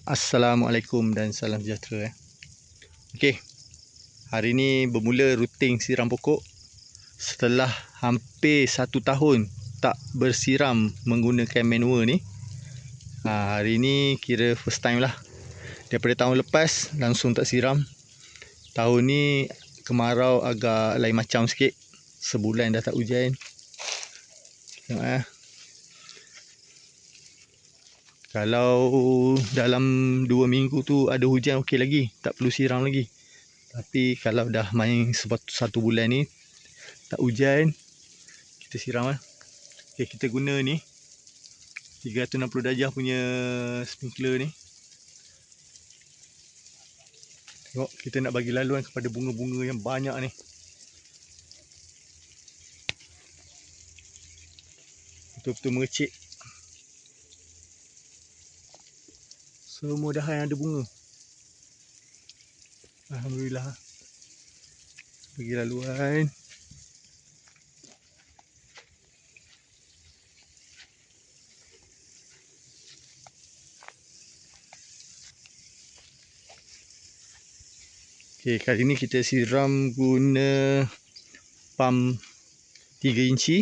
Assalamualaikum dan salam sejahtera. Okey, hari ni bermula rutin siram pokok setelah hampir 1 tahun tak bersiram menggunakan manual ni. Hari ni kira first time lah. Daripada tahun lepas langsung tak siram. Tahun ni kemarau agak lain macam sikit. Sebulan dah tak hujan. Tengok . Kalau dalam 2 minggu tu ada hujan okey lagi, tak perlu siram lagi. Tapi kalau dah main 1 bulan ni tak hujan, kita siram lah. Okay, kita guna ni 360 darjah punya sprinkler ni. Tengok, kita nak bagi laluan kepada bunga-bunga yang banyak ni. Betul-betul mengecik. Semua dahan ada bunga. Alhamdulillah. Bagi laluan. Okay, kali ni kita siram guna pump 3 inci.